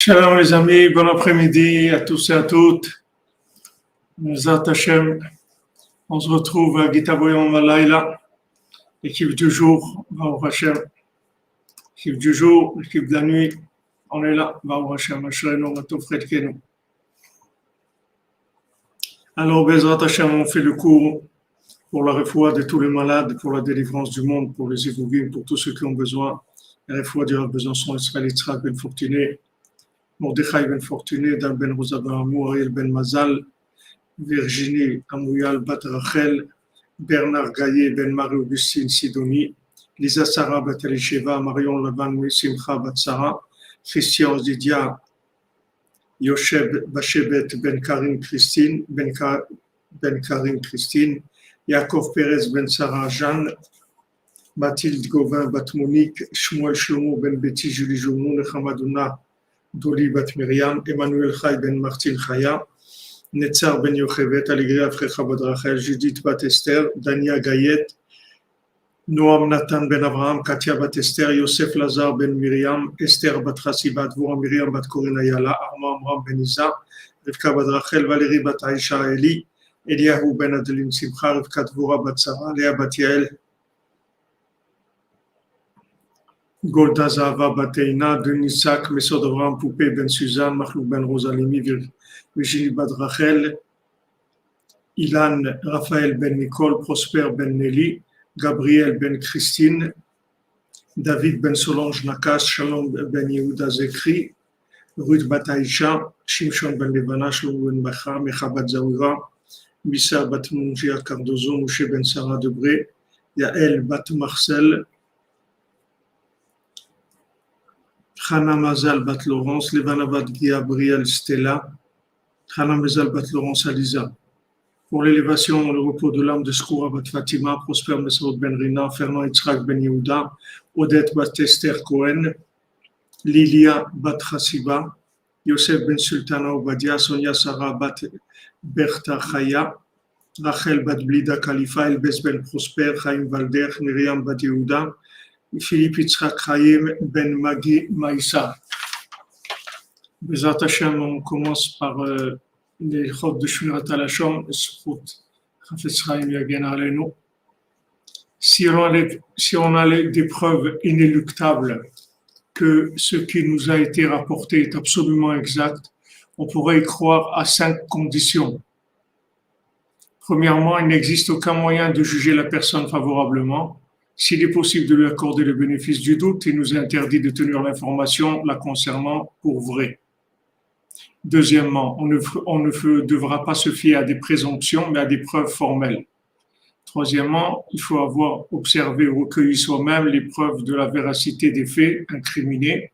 Shalom les amis, bon après-midi à tous et à toutes. Mizat Hashem, on se retrouve à Gita Boyon Malayla, l'équipe du jour, Baruch Hashem. L'équipe du jour, l'équipe de la nuit, on est là, Baruch Hashem, Ashrenu Matov Fredkenu. Alors, Bezrat Hashem, on fait le cours pour la refoua de tous les malades, pour la délivrance du monde, pour les évoqués, pour tous ceux qui ont besoin. La refoua du Rav Besançon, Israël Yitzhak Ben Fortuné, Mordechai Ben Fortuné, Dan Ben Rosa Ben Amou, Ariel Ben Mazal, Virginie Amouyal Bat Rachel, Bernard Gaillet Ben Marie-Augustine Sidonie, Lisa Sarah Bat Elisheva, Marion Laban Simcha Bat Sarah, Christian Zidia, Yosheb Bachebet Ben Karim Christine, Ben Karim Christine, Yaakov Perez Ben Sarah Jeanne, Mathilde Gauvin Bat Monique, Shmuel Shlomo Ben Betty Julie Joumou, Nechamadouna Doli Bat Myriam, Emmanuel Chay Ben Martin Chaya, Netzar Ben Yochevet, Allegria Frecha Bat Rachel, Judith Bat Esther, Dania Gayet, Noam Nathan Ben Abraham, Katia Bat Esther, Yosef Lazar Ben Myriam, Esther Bat Chassi Bat Dvora, Myriam Bat Corinne Ayala, Armand Amram Ben Isa, Rivka Bat Rachel, Valérie Bat Aisha Eli, Eliyahu Ben Adeline Simcha, Rivka Dvora Bat Sarah, Léa Bat Yael, Golda Zahava Bateina, Denis Sak, Mesod Avraham Poupé Ben Suzanne, Mahlouk Ben Rosalimi, Virginie Bat Rachel, Ilan Raphaël Ben Nicole, Prosper Ben Nelly, Gabriel Ben Christine, David Ben Solange Nakas, Shalom Ben Yehuda Zekri, Ruth Bat Aisha, Shimshon Ben Levana, Shlomo Ben Bacha, Mecha Bat Zawira, Missa Bat Mungia Cardozo, Moshe Ben Sarah Debré, Yael Bat Marcel, Chana Mazal Bat Laurence, Levana Bat Gabriel Stella, Chana Mazal Bat Laurence Aliza. Pour l'élévation dans le repos de l'âme de Skoura Bat Fatima, Prosper Mesrod Ben Rina, Fernand Yitzhak Ben Yehuda, Odette Bat Esther Cohen, Lilia Bat Chassiba, Yosef Ben Sultana Obadia, Sonia Sarah Bat Bertha Chaya, Rachel Bat Blida Khalifa, Elbes Ben Prosper, Chaim Valder, Miriam Bat Yehuda, Philippe Yitzhak Chaim Ben Magi Maïssa. Bezrat Hashem, on commence par les chod de Shmirat HaLashon, Sfut Chafetz Chaim Yagen Aleinu. Si on a des preuves inéluctables que ce qui nous a été rapporté est absolument exact, on pourrait y croire à 5 conditions. Premièrement, il n'existe aucun moyen de juger la personne favorablement. S'il est possible de lui accorder le bénéfice du doute, il nous est interdit de tenir l'information la concernant pour vraie. Deuxièmement, on ne devra pas se fier à des présomptions, mais à des preuves formelles. Troisièmement, il faut avoir observé ou recueilli soi-même les preuves de la véracité des faits incriminés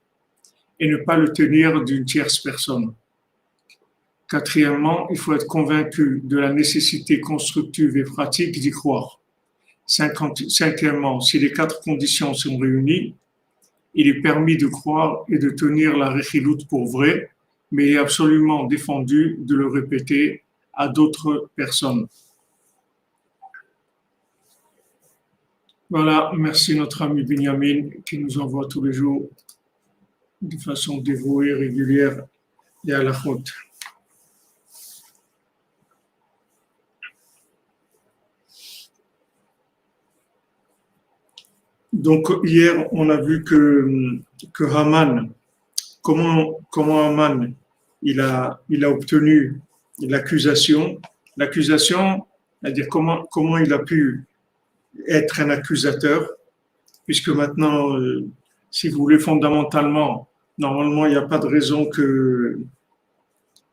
et ne pas le tenir d'une tierce personne. Quatrièmement, il faut être convaincu de la nécessité constructive et pratique d'y croire. Cinquièmement, si les 4 conditions sont réunies, il est permis de croire et de tenir la rechilut pour vrai, mais il est absolument défendu de le répéter à d'autres personnes. Voilà, merci notre ami Binyamin qui nous envoie tous les jours de façon dévouée, régulière et à la faute. Donc hier, on a vu que Haman, comment Haman il a obtenu l'accusation. L'accusation, c'est-à-dire comment il a pu être un accusateur, puisque maintenant, si vous voulez fondamentalement, normalement, il n'y a pas de raison qu'il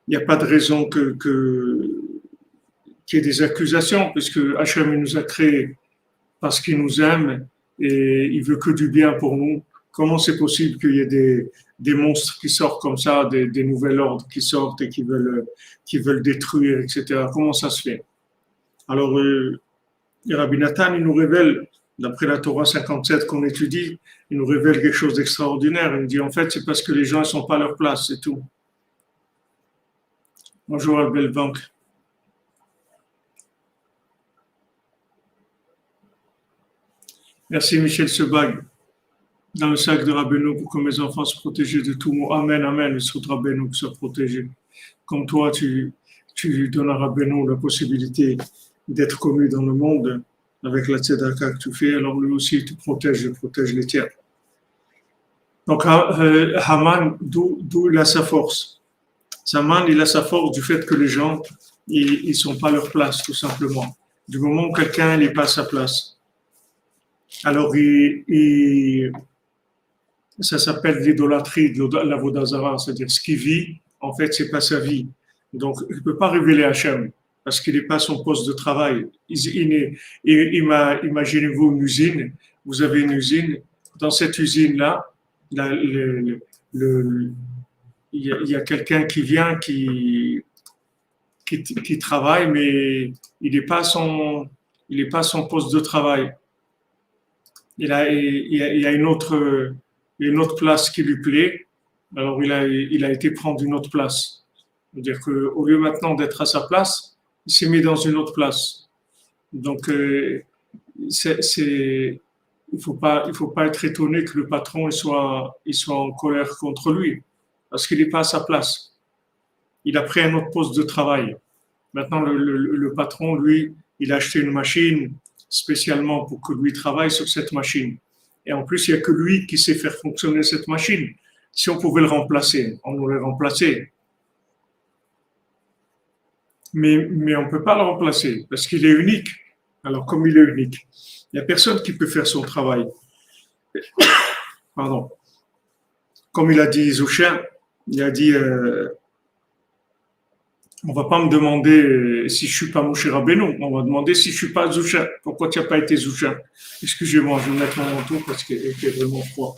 y ait des accusations, puisque Hachem nous a créés parce qu'il nous aime et il veut que du bien pour nous. Comment c'est possible qu'il y ait des monstres qui sortent comme ça, des nouvel ordres qui sortent et qui veulent détruire, etc. Comment ça se fait? Alors, Rabbi Nathan, il nous révèle, d'après la Torah 57 qu'on étudie, il nous révèle quelque chose d'extraordinaire. Il nous dit, en fait, c'est parce que les gens ne sont pas à leur place, c'est tout. Bonjour, Albel Bank. Merci, Michel Sebag. dans le sac de Rabbeinu pour que mes enfants soient protégés de tout mot. Amen, amen, le saut de Rabbeinu soit protégé. Comme toi, tu donnes à Rabbeinu la possibilité d'être connu dans le monde avec la tzedaka que tu fais, alors lui aussi il te protège les tiens. Donc Haman, d'où il a sa force. Haman, il a sa force du fait que les gens, ils sont pas à leur place, tout simplement. Du moment où quelqu'un n'est pas à sa place, alors ça s'appelle l'idolâtrie, la Vodazara, c'est-à-dire ce qui vit, en fait, c'est pas sa vie. Donc, il ne peut pas révéler Hachem parce qu'il n'est pas à son poste de travail. Imaginez-vous une usine, vous avez une usine, dans cette usine-là, il y a quelqu'un qui vient, qui travaille, mais il n'est pas à son poste de travail. Il y a une autre place qui lui plaît, alors il a été prendre une autre place. C'est-à-dire qu'au lieu maintenant d'être à sa place, il s'est mis dans une autre place. Donc, il faut pas être étonné que le patron il soit en colère contre lui, parce qu'il n'est pas à sa place. Il a pris un autre poste de travail. Maintenant, le patron, lui, il a acheté une machine spécialement pour que lui travaille sur cette machine. Et en plus, il n'y a que lui qui sait faire fonctionner cette machine. Si on pouvait le remplacer, on l'aurait remplacé. Mais on ne peut pas le remplacer parce qu'il est unique. Alors, comme il est unique, il n'y a personne qui peut faire son travail. Pardon. Comme il a dit Zouchin, il a dit on va pas me demander si je suis pas Moshe Rabbeinu, on va demander si je suis pas Zouchin. Pourquoi tu n'as pas été Zouchin? Excusez-moi, je vais mettre mon manteau parce qu'il était vraiment froid.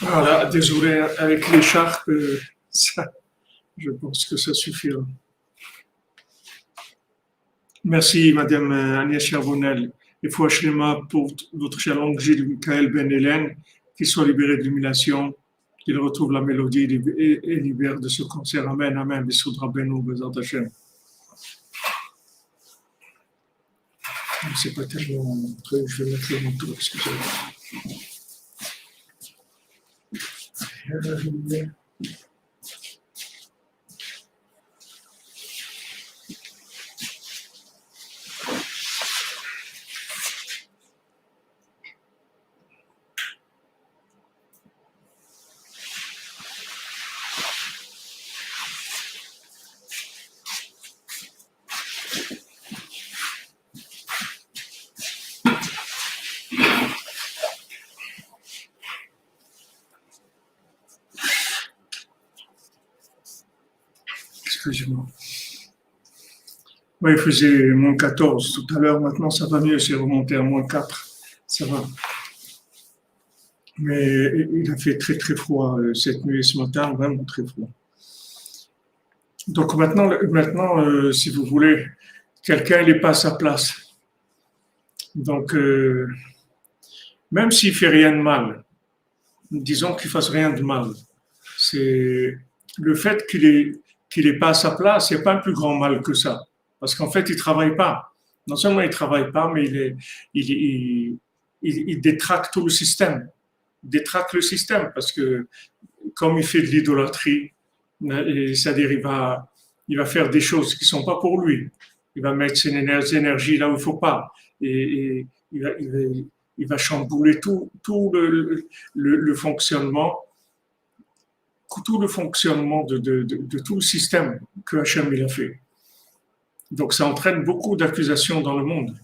Voilà, désolé, avec l'écharpe, je pense que ça suffira. Merci, Madame Agnès Charbonnel. Et foi Shlema pour votre cher oncle Gilles Michael Ben Hélène, qu'il soit libéré de l'humiliation, qu'il retrouve la mélodie et libère de ce cancer. Amen, amen. Bisous Rabbeinu, Bezat Hashem. C'est pas tellement truc, je vais mettre le manteau, excusez-moi. Excusez-moi. Oui, il faisait moins 14 tout à l'heure. Maintenant, ça va mieux. C'est remonté à moins 4. Ça va. Mais il a fait très, très froid cette nuit et ce matin. Vraiment très froid. Donc maintenant si vous voulez, quelqu'un n'est pas à sa place. Donc, même s'il fait rien de mal, disons qu'il fasse rien de mal, c'est le fait qu'il est pas à sa place, c'est pas un plus grand mal que ça. Parce qu'en fait, il travaille pas. Non seulement il travaille pas, mais il détraque tout le système. Il détraque le système parce que comme il fait de l'idolâtrie, c'est-à-dire il va faire des choses qui sont pas pour lui. Il va mettre ses énergies là où il faut pas. Et il va chambouler tout le fonctionnement de tout le système que Hachem il a fait. Donc ça entraîne beaucoup d'accusations dans le monde.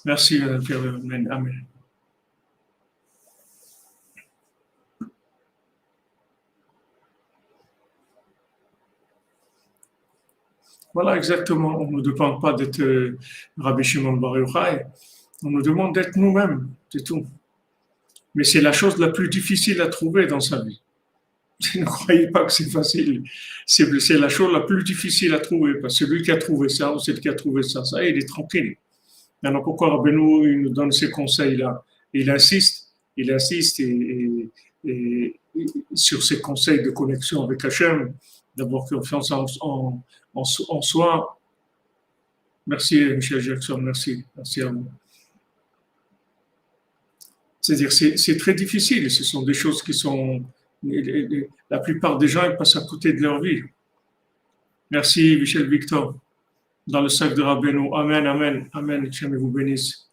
Merci, Madame. Amen. Voilà, exactement. On ne nous demande pas d'être Rabbi Shimon Bar Yochai. On nous demande d'être nous-mêmes, c'est tout. Mais c'est la chose la plus difficile à trouver dans sa vie. Ne croyez pas que c'est facile. C'est la chose la plus difficile à trouver, parce que celui qui a trouvé ça, ou celle qui a trouvé ça, ça, il est tranquille. Alors pourquoi Rabbeinu il nous donne ces conseils-là? Il insiste sur ces conseils de connexion avec Hachem, d'avoir confiance en soi. Merci Michel Jackson, merci à vous. C'est-à-dire c'est très difficile, ce sont des choses qui sont... La plupart des gens ils passent à côté de leur vie. Merci Michel Victor, dans le sac de Rabbeinu. Amen, amen, amen, que vous bénisse.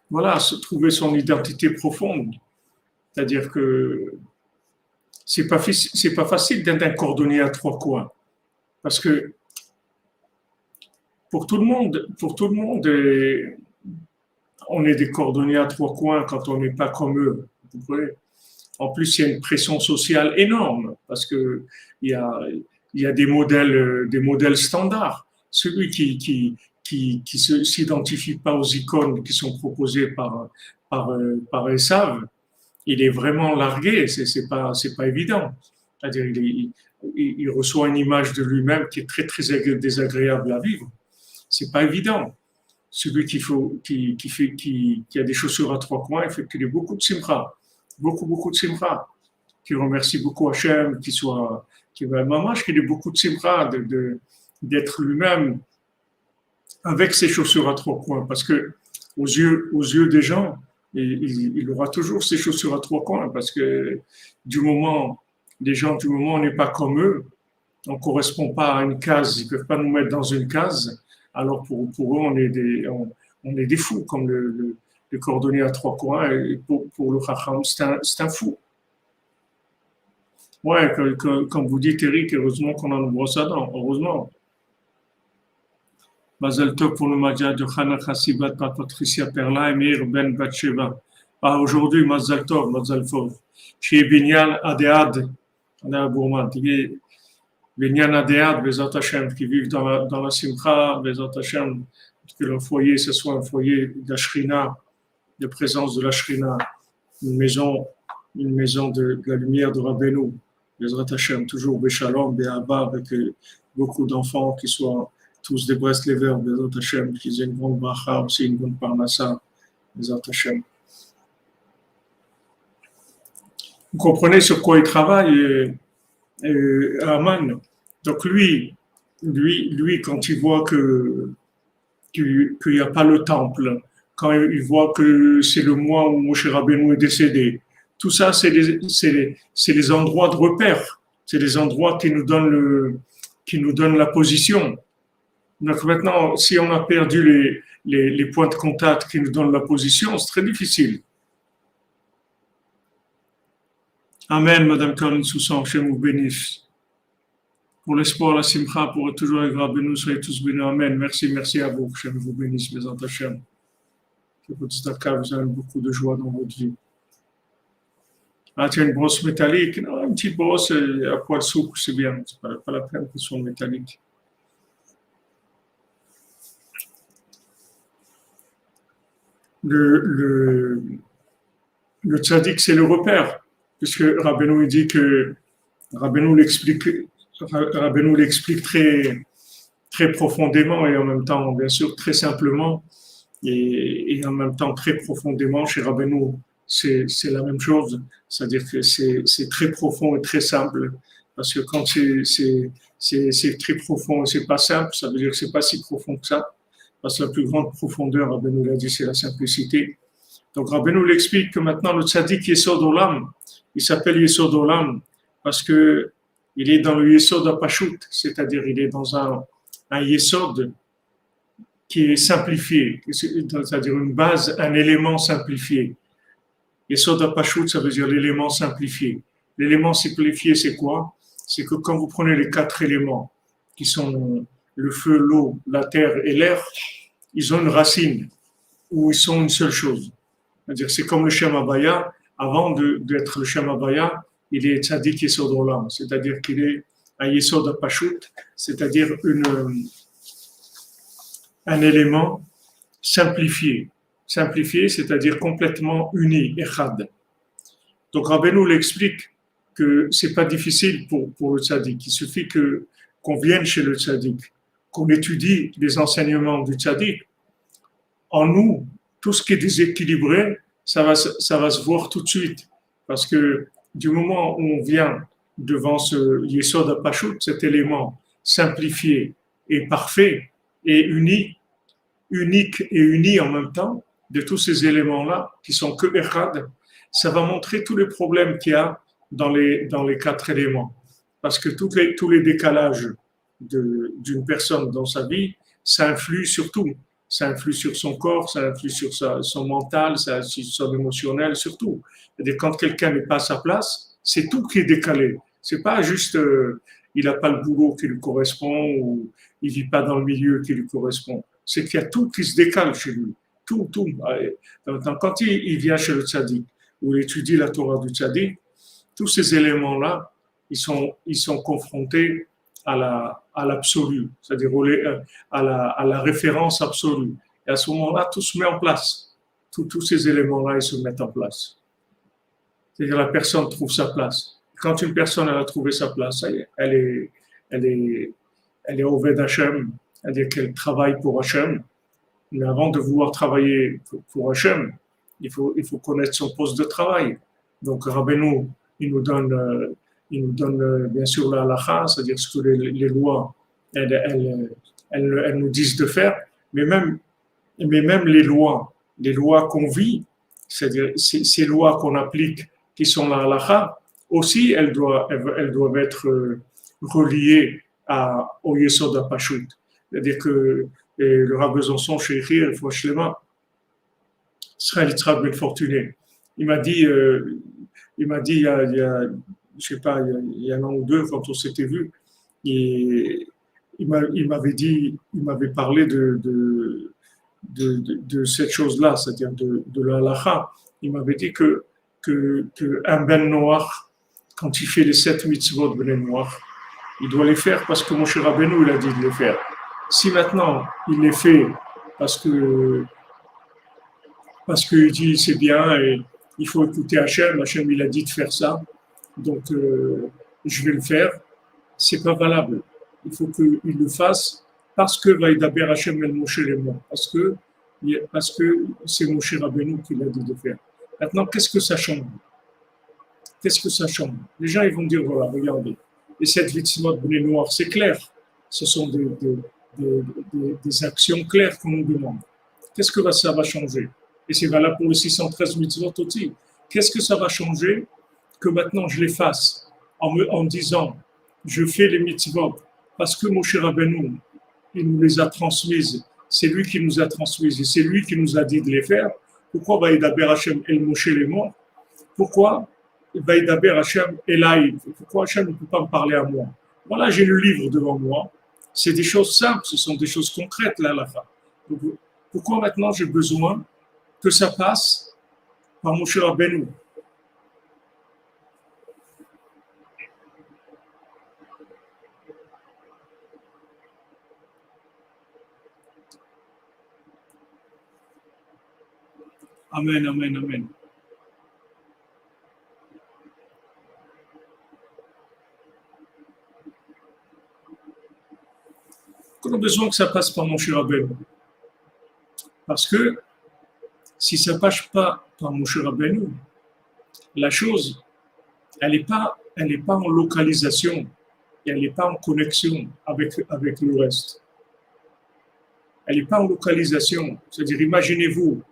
Voilà, se trouver son identité profonde. C'est-à-dire que c'est pas facile d'être un cordonnier à trois coins. Parce que pour tout le monde, on est des cordonniers à trois coins quand on n'est pas comme eux. Vous voyez. En plus, il y a une pression sociale énorme parce que il y a des modèles standards. Celui qui s'identifie pas aux icônes qui sont proposées par Esav, il est vraiment largué. C'est pas évident. C'est-à-dire, il reçoit une image de lui-même qui est très très désagréable à vivre. C'est pas évident. Celui qui a des chaussures à trois coins, il fait qu'il ait beaucoup de simcha, beaucoup de simcha, qui remercie beaucoup Hachem, qu'il ait beaucoup de simcha d'être lui-même avec ses chaussures à trois coins, parce que aux yeux des gens, il aura toujours ses chaussures à trois coins, parce que du moment on n'est pas comme eux, on ne correspond pas à une case, ils ne peuvent pas nous mettre dans une case. Alors pour eux, on est des fous, comme le cordonnier à trois coins. Et pour le Chacham, c'est un fou. Ouais, comme vous dites, Eric, heureusement qu'on a une brosse à dents, heureusement. Mazel Tov pour le Madia de Chana Chassibat par Patricia Perla et Meir Ben Batsheva. Aujourd'hui, Mazel Tov. Chez Binyan Adead, on est à Bourmad. Binyan Adead, Bezat Hashem, qui vivent dans la Simcha, Bezat Hashem, que leur foyer, ce soit un foyer de la Shrina, de présence de la Shrina, une maison de la lumière de Rabbeinu, Bezat Hashem, toujours Béchalom, Béaba, avec beaucoup d'enfants qui soient tous des Breslever, Bezat Hashem, qui aient une grande bracha, aussi une bonne parnassa, Bezat Hashem. Vous comprenez sur quoi il travaille, Aman. Donc lui, quand il voit qu'il n'y a pas le temple, quand il voit que c'est le mois où Moshe Rabbeinu est décédé, tout ça, c'est les endroits de repère, c'est les endroits qui nous donnent la position. Donc maintenant, si on a perdu les points de contact qui nous donnent la position, c'est très difficile. Amen, Madame Caroline Soussan, Hachem vous bénisse. Pour l'espoir, la simcha, pour toujours être Rabbeinu, soyez tous bénis. Amen. Merci à vous. Hachem vous bénisse, mes Hachem. Que votre tzedaka vous donne beaucoup de joie dans votre vie. Ah, tu as une brosse métallique? Non, une petite brosse à poil souple, c'est bien. C'est pas la peine qu'elle soit métallique. Le tzaddik, c'est le repère. Puisque Rabbeinu dit que Rabbeinu l'explique très, très profondément et en même temps, bien sûr, très simplement et en même temps très profondément. Chez Rabbeinu, c'est la même chose. C'est-à-dire que c'est très profond et très simple. Parce que quand c'est très profond et c'est pas simple, ça veut dire que c'est pas si profond que ça. Parce que la plus grande profondeur, Rabbeinu l'a dit, c'est la simplicité. Donc Rabbeinu l'explique que maintenant le tzaddik Yesod Olam, il s'appelle Yesod Olam parce que il est dans le Yesod Apashut, c'est-à-dire il est dans un Yesod qui est simplifié, c'est-à-dire une base, un élément simplifié. Yesod Apashut, ça veut dire l'élément simplifié. L'élément simplifié, c'est quoi? C'est que quand vous prenez les quatre éléments qui sont le feu, l'eau, la terre et l'air, ils ont une racine ou ils sont une seule chose. C'est-à-dire c'est comme le Shem Abaya. Avant d'être le Shem Abaya, il est Tzadik Yesod Olam, c'est-à-dire qu'il est un Yesod Apashut, c'est-à-dire un élément simplifié. Simplifié, c'est-à-dire complètement uni, Echad. Donc Rabbeinu l'explique que c'est pas difficile pour le tzaddik. Il suffit qu'on vienne chez le tzaddik, qu'on étudie les enseignements du tzaddik. En nous, tout ce qui est déséquilibré, ça va se voir tout de suite. Parce que du moment où on vient devant ce Yesod HaPashut, cet élément simplifié et parfait et unique et uni en même temps, de tous ces éléments-là, qui sont que Echad, ça va montrer tous les problèmes qu'il y a dans les quatre éléments. Parce que tous les décalages d'une personne dans sa vie, ça influe sur tout. Ça influe sur son corps, ça influe sur son mental, ça influe sur son émotionnel, surtout. C'est-à-dire, quand quelqu'un n'est pas à sa place, c'est tout qui est décalé. C'est pas juste il n'a pas le boulot qui lui correspond ou il vit pas dans le milieu qui lui correspond. C'est qu'il y a tout qui se décale chez lui. Tout. Donc, quand il vient chez le tzaddik, où il étudie la Torah du tzaddik, tous ces éléments-là, ils sont confrontés à l'absolu, c'est-à-dire à la référence absolue. Et à ce moment-là, tout se met en place. Tous ces éléments-là, ils se mettent en place. C'est-à-dire la personne trouve sa place. Quand une personne a trouvé sa place, elle est Oved Hashem, c'est-à-dire qu'elle travaille pour Hashem. Mais avant de vouloir travailler pour Hashem, il faut connaître son poste de travail. Donc Rabbeinu, il nous donne bien sûr la halakha, c'est-à-dire ce que les lois elles nous disent de faire, mais même les lois qu'on vit, c'est-à-dire ces lois qu'on applique, qui sont la halakha, aussi elles doivent être reliées au Yesod HaPashut. C'est-à-dire que le Rav Besançon, chez Écrire, Israël Yitzhak Ben Fortuné, il m'a dit il y a je sais pas, il y a un an ou deux, quand on s'était vu, et il m'avait parlé de cette chose-là, c'est-à-dire de la halakha. Il m'avait dit que un ben noir, quand il fait les 7 mitzvot ben noir, il doit les faire parce que Moshe Rabbeinu, il a dit de les faire. Si maintenant, il les fait parce qu'il dit c'est bien et il faut écouter Hachem, il a dit de faire ça, donc je vais le faire, c'est pas valable. Il faut qu'il le fasse parce que Vaïdaber Hachem el Moshe Lemon, parce que c'est Moshe Rabbeinu qui l'a dit de faire. Maintenant, qu'est-ce que ça change? Les gens, ils vont dire, voilà, regardez, les 7 mitzvot bnei noirs, c'est clair, ce sont des actions claires qu'on nous demande. Qu'est-ce que ça va changer? Et c'est valable pour les 613 mitzvot aussi. Qu'est-ce que ça va changer que maintenant je les fasse en disant, je fais les mitzvot parce que Moshe Rabbeinu, il nous les a transmises, c'est lui qui nous a transmises et c'est lui qui nous a dit de les faire. Pourquoi Vaïdaber Hashem el Moshe les morts? Pourquoi Vaïdaber Hashem Elaï? Pourquoi Hashem ne peut pas me parler à moi? Voilà, j'ai le livre devant moi. C'est des choses simples, ce sont des choses concrètes là à la fin. Donc, pourquoi maintenant j'ai besoin que ça passe par Moshe Rabbeinu? Amen, amen, amen. On a besoin que ça passe par Moshe Rabbeinu. Parce que si ça ne passe pas par Moshe Rabbeinu, la chose, elle n'est pas en localisation, et elle n'est pas en connexion avec le reste. Elle n'est pas en localisation. C'est-à-dire, imaginez-vous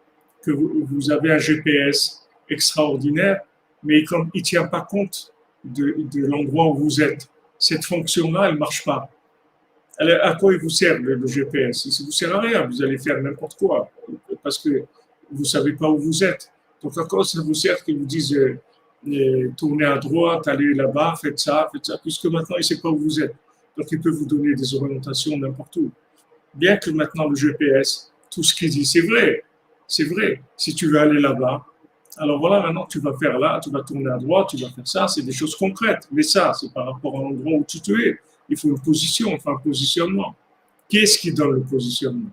que vous avez un GPS extraordinaire, mais comme il ne tient pas compte de l'endroit où vous êtes. Cette fonction-là, elle ne marche pas. À quoi il vous sert le GPS? Il ne vous sert à rien, vous allez faire n'importe quoi, parce que vous ne savez pas où vous êtes. Donc à quoi ça vous sert qu'ils vous disent tournez à droite, allez là-bas, faites ça, puisque maintenant il ne sait pas où vous êtes. Donc il peut vous donner des orientations n'importe où. Bien que maintenant le GPS, tout ce qu'il dit, c'est vrai. Si tu veux aller là-bas, alors voilà, maintenant tu vas faire là, tu vas tourner à droite, tu vas faire ça, c'est des choses concrètes. Mais ça, c'est par rapport à l'endroit où tu te es. Il faut une position, enfin un positionnement. Qui est-ce qui donne le positionnement?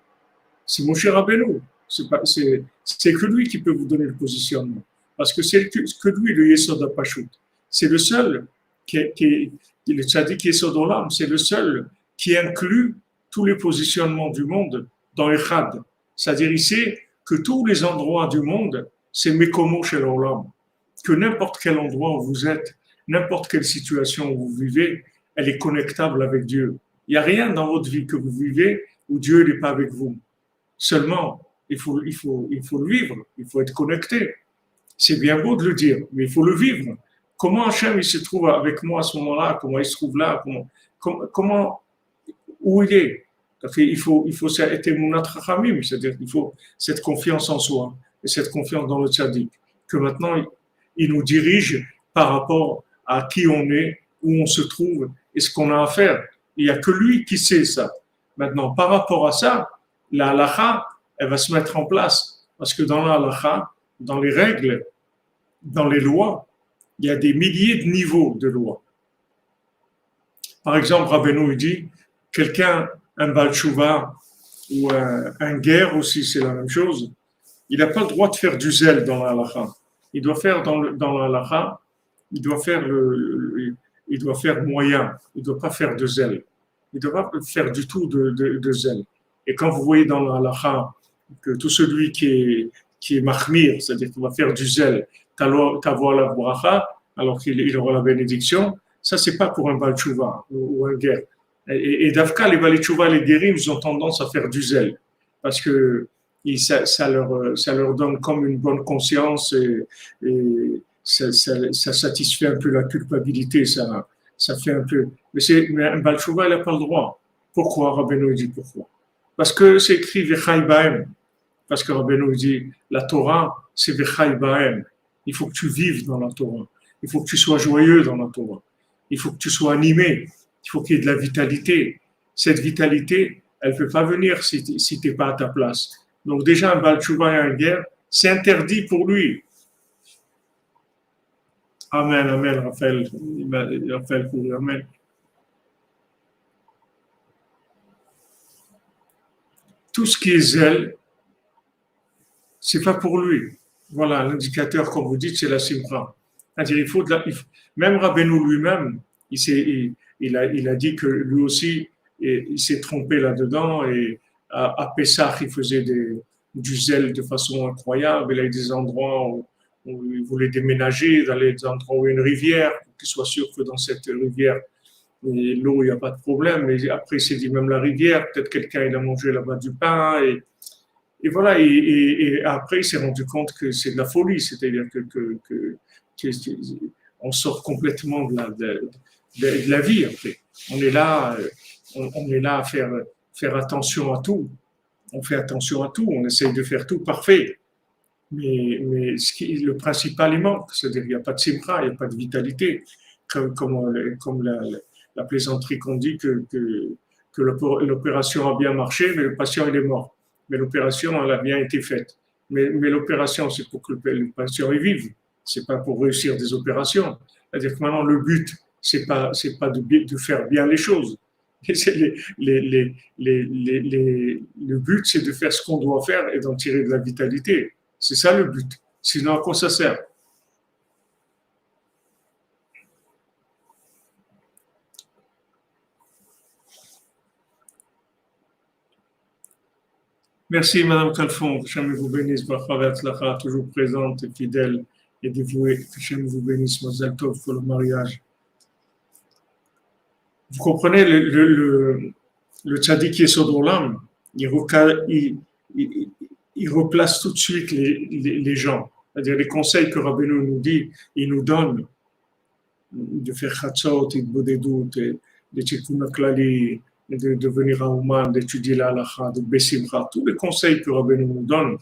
C'est Moshe Rabbeinu. C'est que lui qui peut vous donner le positionnement. Parce que c'est que lui, le Yesod HaPashut. C'est le seul le tzaddik Yesod Olam, c'est le seul qui inclut tous les positionnements du monde dans Echad. C'est-à-dire, il sait que tous les endroits du monde, c'est Mekomo chez l'Olam. Que n'importe quel endroit où vous êtes, n'importe quelle situation où vous vivez, elle est connectable avec Dieu. Il n'y a rien dans votre vie que vous vivez où Dieu n'est pas avec vous. Seulement, il faut le vivre, il faut être connecté. C'est bien beau de le dire, mais il faut le vivre. Comment Hachem il se trouve avec moi à ce moment-là? Comment il se trouve là? Comment où il est? Il faut être Emunat Chachamim, c'est-à-dire qu'il faut cette confiance en soi et cette confiance dans le tzaddik, que maintenant il nous dirige par rapport à qui on est, où on se trouve et ce qu'on a à faire. Il n'y a que lui qui sait ça. Maintenant, par rapport à ça, la halakha, elle va se mettre en place. Parce que dans la halakha, dans les règles, dans les lois, il y a des milliers de niveaux de lois. Par exemple, Rabbeinu dit, quelqu'un, un Baal Tshuva ou un guerre aussi, c'est la même chose, il n'a pas le droit de faire du zèle dans la halakha. Il doit faire dans la halakha, il doit faire moyen, il ne doit pas faire de zèle. Il ne doit pas faire du tout de zèle. Et quand vous voyez dans la halakha que tout celui qui est mahmir, c'est-à-dire qu'il va faire du zèle, t'avoir la bracha, alors qu'il aura la bénédiction, ça c'est pas pour un Baal Tshuva ou un guerre. Et d'Afka, les Baal Tshuva, les guérim, ils ont tendance à faire du zèle, parce que ça leur donne comme une bonne conscience et ça satisfait un peu la culpabilité, ça fait un peu. Mais un Baal Tshuva, il n'a pas le droit. Pourquoi? Rabbeinu dit pourquoi? Parce que c'est écrit Vechai Bahem. Parce que Rabbeinu dit la Torah, c'est Vechai Bahem. Il faut que tu vives dans la Torah. Il faut que tu sois joyeux dans la Torah. Il faut que tu sois animé. Il faut qu'il y ait de la vitalité. Cette vitalité, elle ne peut pas venir si tu n'es pas à ta place. Donc déjà, un Baal Tshuva et un guerre, c'est interdit pour lui. Amen, amen, Raphaël, amen. Tout ce qui est zèle, c'est pas pour lui. Voilà, l'indicateur, comme vous dites, c'est la simcha. C'est-à-dire, même Rabbeinu lui-même, il a dit que lui aussi, il s'est trompé là-dedans et à Pessah, il faisait du zèle de façon incroyable. Il a eu des endroits où il voulait déménager, dans les endroits où il y a une rivière, pour qu'il soit sûr que dans cette rivière, l'eau, il n'y a pas de problème. Mais après, il s'est dit même la rivière, peut-être quelqu'un il a mangé là-bas du pain. Et voilà, et après, il s'est rendu compte que c'est de la folie, c'est-à-dire que on sort complètement de la vie. En fait. On est là à faire attention à tout. On fait attention à tout, on essaye de faire tout parfait. Mais le principal, il manque. C'est-à-dire qu'il n'y a pas de simcha, il n'y a pas de vitalité. Comme la plaisanterie qu'on dit que l'opération a bien marché, mais le patient, il est mort. Mais l'opération, elle a bien été faite. Mais l'opération, c'est pour que le patient y vive. C'est pas pour réussir des opérations. C'est-à-dire que maintenant, le but, c'est pas de faire bien les choses. Le but, c'est de faire ce qu'on doit faire et d'en tirer de la vitalité. C'est ça le but. Sinon, à quoi ça sert? Merci, Madame Calfon. Que Hachem vous bénisse. Toujours présente et fidèle et dévouée. Que Hachem vous bénisse, Mazel Tov, pour le mariage. Vous comprenez, le tzaddik Yesod Olam, il replace tout de suite les gens. C'est-à-dire les conseils que Rabbeinu nous dit, il nous donne de faire chatzot, de bodedut, de tikkun haklali, de devenir un Ouman, d'étudier la halakha, de besimcha. Tous les conseils que Rabbeinu nous donne,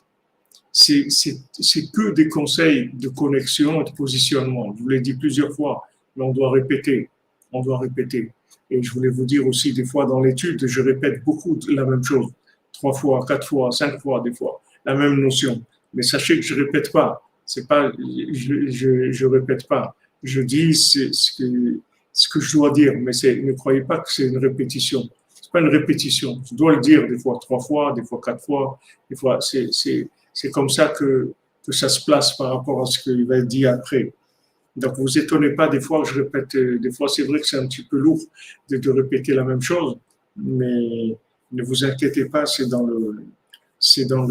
c'est que des conseils de connexion et de positionnement. Je vous l'ai dit plusieurs fois, mais on doit répéter. Et je voulais vous dire aussi, des fois dans l'étude, je répète beaucoup la même chose. 3 fois, 4 fois, 5 fois, des fois, la même notion. Mais sachez que je répète pas. C'est pas, je répète pas. Je dis ce que je dois dire, mais ne croyez pas que c'est une répétition. C'est pas une répétition. Je dois le dire des fois 3 fois, des fois 4 fois, des fois c'est comme ça que que ça se place par rapport à ce qu'il va être dit après. Donc, vous étonnez pas des fois, je répète, des fois c'est vrai que c'est un petit peu lourd de répéter la même chose, mais ne vous inquiétez pas, c'est dans le, c'est dans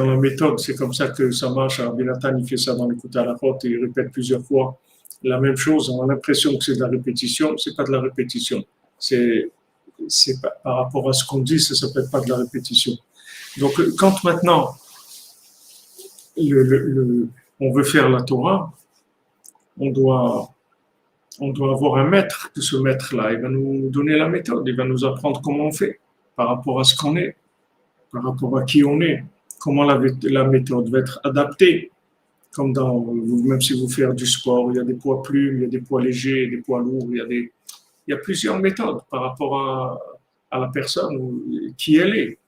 la méthode, c'est comme ça que ça marche. Rabbi Nathan, il fait ça dans l'écoute à la porte et il répète plusieurs fois la même chose. On a l'impression que c'est de la répétition, c'est pas de la répétition. C'est par rapport à ce qu'on dit, ça s'appelle pas de la répétition. Donc, quand maintenant on veut faire la Torah, on doit avoir un maître, que ce maître-là, il va nous donner la méthode, il va nous apprendre comment on fait, par rapport à ce qu'on est, par rapport à qui on est, comment la méthode va être adaptée. Comme même si vous faites du sport, il y a des poids plumes, il y a des poids légers, des poids lourds, il y a plusieurs méthodes par rapport à la personne, qui elle est.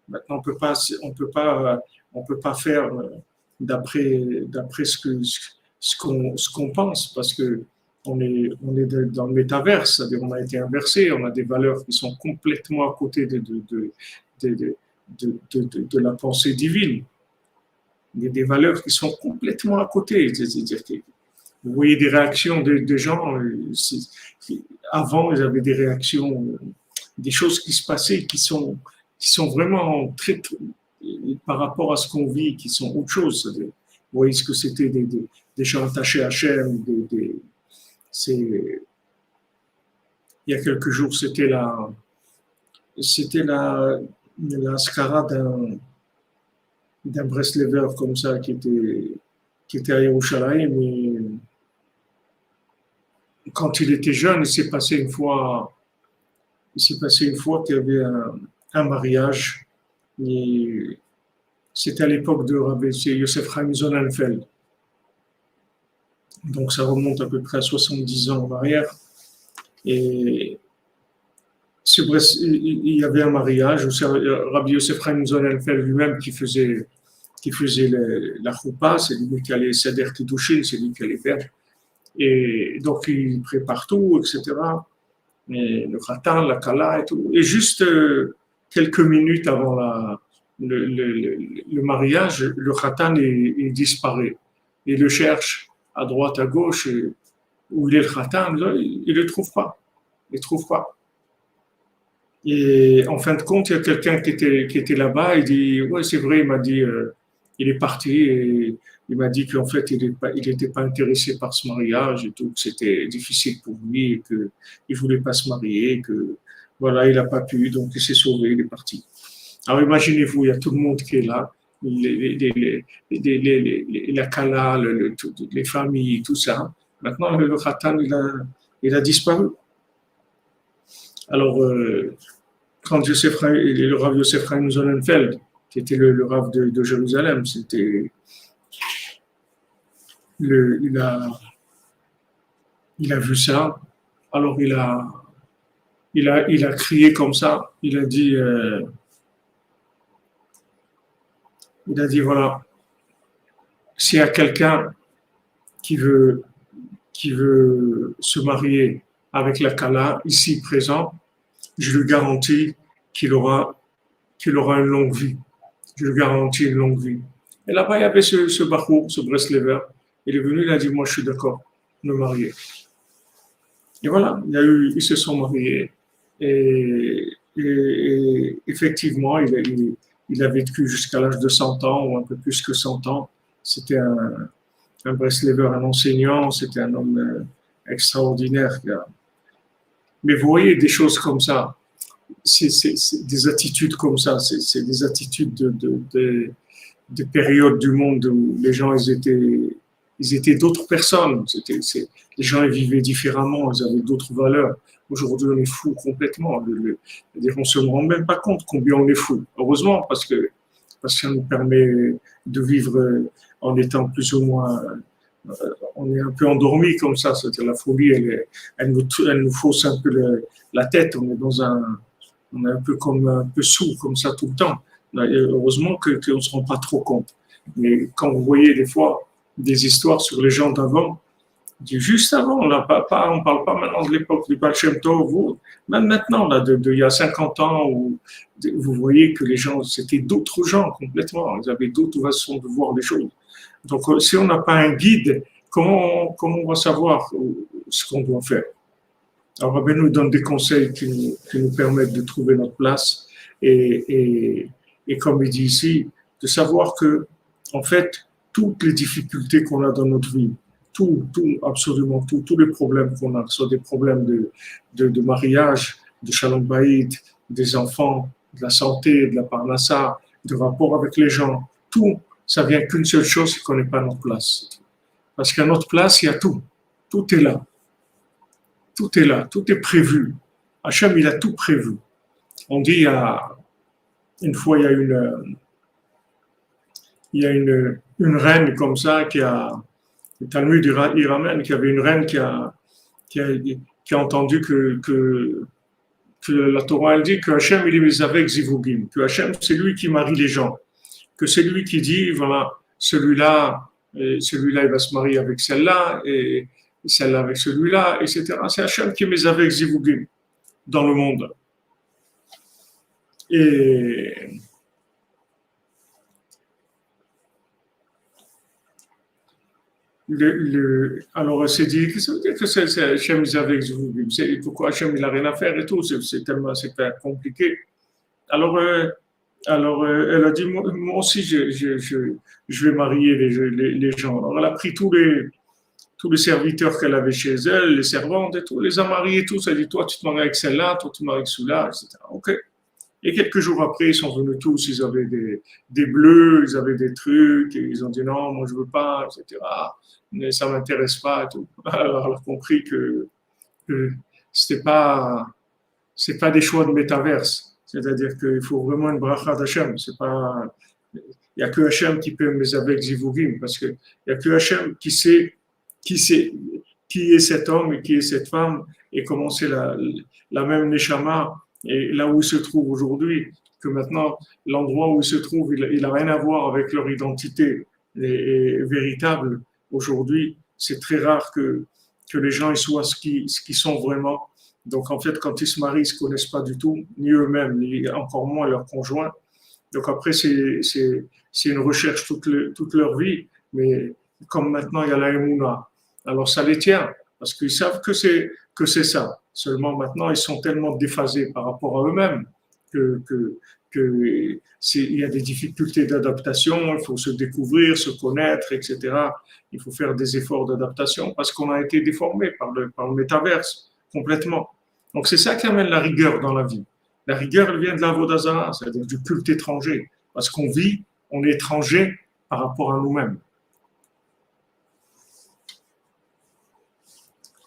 Maintenant, on peut pas faire d'après ce qu'on pense, parce que on est dans le métaverse, c'est-à-dire on a été inversé, on a des valeurs qui sont complètement à côté de la pensée divine. Il y a des valeurs qui sont complètement à côté. C'est-à-dire que vous voyez des réactions des gens, avant ils avaient des réactions, des choses qui se passaient qui sont vraiment très, par rapport à ce qu'on vit, qui sont autre chose. C'est-à-dire, vous voyez ce que c'était des gens attachés à Hachem, il y a quelques jours, c'était la skara d'un Breslever comme ça qui était à Yerushalayim. Et quand il était jeune, il s'est passé une fois qu'il y avait un mariage. Et c'était à l'époque de Rabbi Yosef Chaim Sonnenfeld. Donc ça remonte à peu près à 70 ans en arrière. Et il y avait un mariage où Rabbi Yosef Chaim Sonnenfeld lui-même qui faisait la choupa, c'est lui qui allait Seder Kiddushin, c'est lui qui allait faire. Et donc il prépare tout, etc. Et le khatan, la kala et tout. Et juste quelques minutes avant le mariage, le khatan il disparaît. Il le cherche à droite, à gauche, où il est le khatan, là, il ne le trouve pas. Il ne trouve pas. Et en fin de compte, il y a quelqu'un qui était là-bas, il dit, ouais, c'est vrai, il m'a dit, il est parti et il m'a dit qu'en fait, il n'était pas intéressé par ce mariage et tout, que c'était difficile pour lui et qu'il ne voulait pas se marier, que voilà, il n'a pas pu, donc il s'est sauvé, il est parti. Alors imaginez-vous, il y a tout le monde qui est là, la kala, les familles, tout ça. Maintenant, le khatan, il a disparu. Alors, quand le Rav Yosef Chaim Sonnenfeld, qui était le Rav de Jérusalem, il a vu ça. Alors, il a crié comme ça. Il a dit voilà, s'il y a quelqu'un qui veut se marier avec la Kala ici présent, je lui garantis qu'il aura une longue vie. Je lui garantis une longue vie. Et là-bas, il y avait ce Bachour, ce Breslever. Il est venu, il a dit, moi, je suis d'accord de me marier. Et voilà, ils se sont mariés. Et effectivement, il a vécu jusqu'à l'âge de 100 ans, ou un peu plus que 100 ans. C'était un Breslever, un enseignant, c'était un homme extraordinaire. Mais vous voyez des choses comme ça, c'est des attitudes comme ça, c'est des attitudes de périodes du monde où les gens ils étaient d'autres personnes. Les gens ils vivaient différemment, ils avaient d'autres valeurs. Aujourd'hui, on est fou complètement. On ne se rend même pas compte combien on est fou. Heureusement, parce que ça nous permet de vivre en étant plus ou moins on est un peu endormi comme ça, c'est-à-dire la folie, elle nous fausse un peu la tête, on est un peu comme un peu sourd comme ça tout le temps. Heureusement qu'on ne se rend pas trop compte. Mais quand vous voyez des fois des histoires sur les gens d'avant, Juste avant, on ne parle pas maintenant de l'époque du Baal Shem Tov, même maintenant, là, il y a 50 ans, où vous voyez que les gens, c'était d'autres gens complètement, ils avaient d'autres façons de voir les choses. Donc, si on n'a pas un guide, comment on va savoir ce qu'on doit faire? Alors, Rabbi nous donne des conseils qui nous permettent de trouver notre place et comme il dit ici, de savoir que, en fait, toutes les difficultés qu'on a dans notre vie, absolument tout, tous les problèmes qu'on a, que ce soit des problèmes de mariage, de shalom bayit, des enfants, de la santé, de la parnassa, de rapport avec les gens, tout, ça vient qu'une seule chose, c'est qu'on n'est pas à notre place. Parce qu'à notre place, il y a tout. Tout est là. Tout est là. Tout est prévu. Hachem, il a tout prévu. On dit, une fois, il y a une reine comme ça qui a, le Talmud il ramène qu'il y avait une reine qui a entendu que la Torah elle dit que Hachem il est avec Zivugim, que Hachem c'est lui qui marie les gens, que c'est lui qui dit voilà celui-là il va se marier avec celle-là et celle-là avec celui-là, etc. C'est Hachem qui met avec Zivugim dans le monde. Et alors, elle s'est dit, qu'est-ce que ça veut dire que c'est Hachem avec vous? Pourquoi Hachem il n'a rien à faire et tout? C'est tellement compliqué. Alors, elle a dit, moi aussi, je vais marier les gens. Alors, elle a pris tous les serviteurs qu'elle avait chez elle, les servantes et tout, les a mariés tous. Elle a dit, toi, tu te maries avec celle-là, toi, tu te maries avec celui-là, etc. OK. Et quelques jours après, ils sont venus tous, ils avaient des bleus, ils avaient des trucs, et ils ont dit non, moi je veux pas, etc. Mais ça m'intéresse pas et tout. Alors elle a compris que c'est pas des choix de métaverse. C'est-à-dire qu'il faut vraiment une bracha d'Hachem. Il y a que Hachem qui peut mes avec Zivugim, parce que il y a que Hachem qui sait qui est cet homme et qui est cette femme et comment c'est la même neshama. Et là où ils se trouvent aujourd'hui, que maintenant, l'endroit où ils se trouvent, il n'a rien à voir avec leur identité véritable. Aujourd'hui, c'est très rare que les gens ils soient ce qu'ils sont vraiment. Donc, en fait, quand ils se marient, ils ne se connaissent pas du tout, ni eux-mêmes, ni encore moins leur conjoint. Donc, après, c'est une recherche toute leur vie. Mais comme maintenant, il y a la Emouna, alors ça les tient, parce qu'ils savent que c'est ça. Seulement maintenant, ils sont tellement déphasés par rapport à eux-mêmes que il y a des difficultés d'adaptation, il faut se découvrir, se connaître, etc. Il faut faire des efforts d'adaptation parce qu'on a été déformé par le métaverse complètement. Donc c'est ça qui amène la rigueur dans la vie. La rigueur, elle vient de la Vodazara, c'est-à-dire du culte étranger, parce qu'on vit, on est étranger par rapport à nous-mêmes.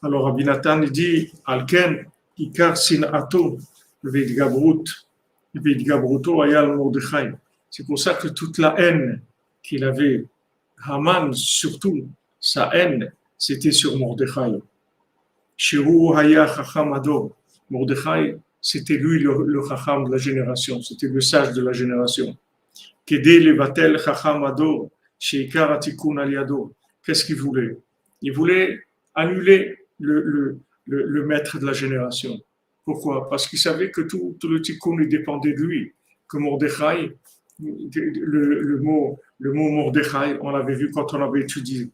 Alors Rabbi Nathan il dit Alken ikar sinato ve'itgabruto ayal Mordechai. C'est pour ça que toute la haine qu'il avait, Haman surtout, sa haine, c'était sur Mordechai. Shiru haya chacham ador. Mordechai, c'était lui le chacham de la génération, c'était le sage de la génération. Kedei levatel chacham ador sheikar atikun al yado. Qu'est-ce qu'il voulait? Il voulait annuler le maître de la génération. Pourquoi? Parce qu'il savait que tout le tikkun dépendait de lui. Que Mordechai, le mot Mordechai, on l'avait vu quand on avait étudié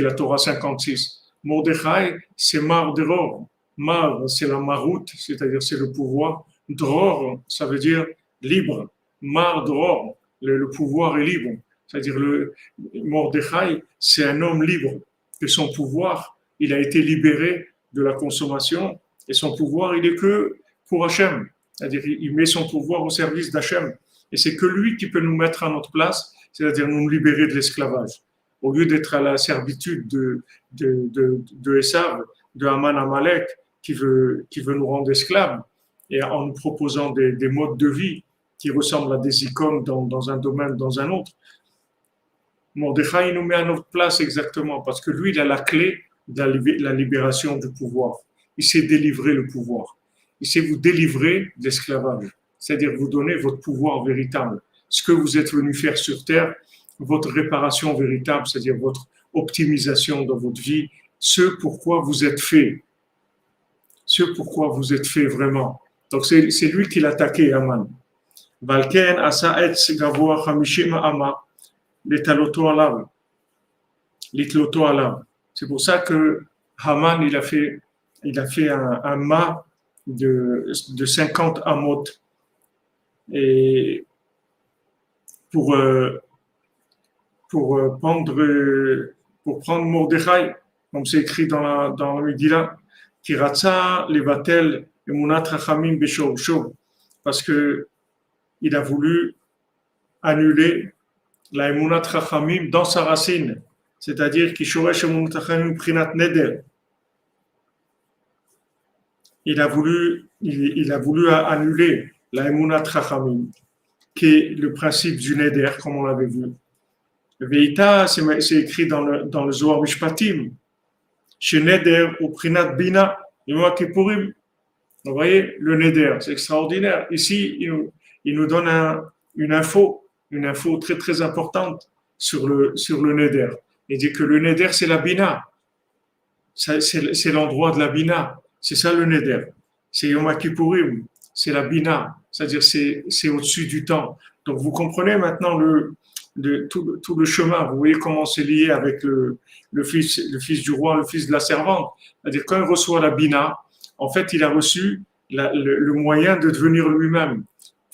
la Torah 56. Mordechai, c'est Mar Dror. Mar, c'est la maroute, c'est-à-dire c'est le pouvoir. Dror, ça veut dire libre. Mar Dror, le pouvoir est libre. C'est-à-dire Mordechai, c'est un homme libre. Que son pouvoir il a été libéré de la consommation et son pouvoir, il est que pour Hachem. C'est-à-dire, il met son pouvoir au service d'Hachem. Et c'est que lui qui peut nous mettre à notre place, c'est-à-dire nous libérer de l'esclavage. Au lieu d'être à la servitude de Esav, de Haman Amalek, qui veut nous rendre esclaves, et en nous proposant des modes de vie qui ressemblent à des icônes dans un domaine, dans un autre. Mordechai nous met à notre place exactement, parce que lui, il a la clé de la libération du pouvoir. Il sait délivrer le pouvoir. Il sait vous délivrer de l'esclavage. C'est-à-dire vous donner votre pouvoir véritable. Ce que vous êtes venu faire sur Terre, votre réparation véritable, c'est-à-dire votre optimisation dans votre vie ce pourquoi vous êtes fait, ce pourquoi vous êtes fait vraiment. Donc c'est lui qui l'a attaqué, Haman. Valken asa etz gavoa chamishim ama letaloto alav, litloto alav. C'est pour ça que Haman il a fait un mât de 50 amot et pour prendre Mordechai, comme c'est écrit dans le Megillah, Kiratza levatel emunat rachamim b'shorshov, parce que il a voulu annuler la emunat rachamim dans sa racine, c'est-à-dire kishoresh emunat rachamim prinat neder. Il a voulu annuler la emunat rachamim, qui est le principe du neder, comme on l'avait vu. Veita, c'est écrit dans le Zohar Mishpatim. Chez Neder, au Prinat Bina, Yom Kippourim. Vous voyez, le Neder, c'est extraordinaire. Ici, il nous donne une info très très importante sur le Neder. Il dit que le Neder, c'est la Bina. C'est l'endroit de la Bina. C'est ça le Neder. C'est Yom Kippourim. C'est la Bina. C'est-à-dire, c'est au-dessus du temps. Donc, vous comprenez maintenant tout le chemin. Vous voyez comment c'est lié avec le fils du roi, le fils de la servante. C'est-à-dire, quand il reçoit la Bina, en fait, il a reçu le moyen de devenir lui-même.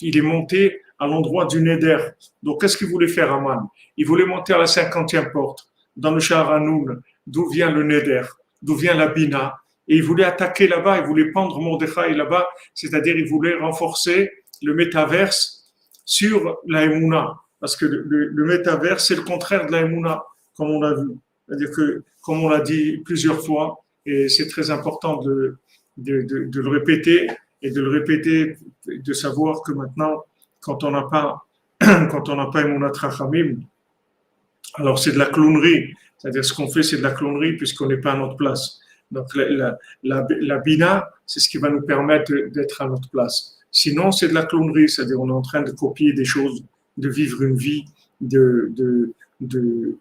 Il est monté à l'endroit du Neder. Donc, qu'est-ce qu'il voulait faire, Haman? Il voulait monter à la 50e porte, dans le Shahar Hanoun, d'où vient le Neder, d'où vient la Bina. Et il voulait attaquer là-bas, il voulait pendre Mordechai là-bas, c'est-à-dire il voulait renforcer le métaverse sur la Emouna. Parce que le métaverse, c'est le contraire de la Emouna, comme on l'a vu. C'est-à-dire que, comme on l'a dit plusieurs fois, et c'est très important de le répéter, et de le répéter, de savoir que maintenant, quand on n'a pas Emouna Trachamim, alors c'est de la clonerie. C'est-à-dire ce qu'on fait, c'est de la clonerie puisqu'on n'est pas à notre place. Donc la Bina, c'est ce qui va nous permettre d'être à notre place. Sinon, c'est de la clonerie, c'est-à-dire on est en train de copier des choses, de vivre une vie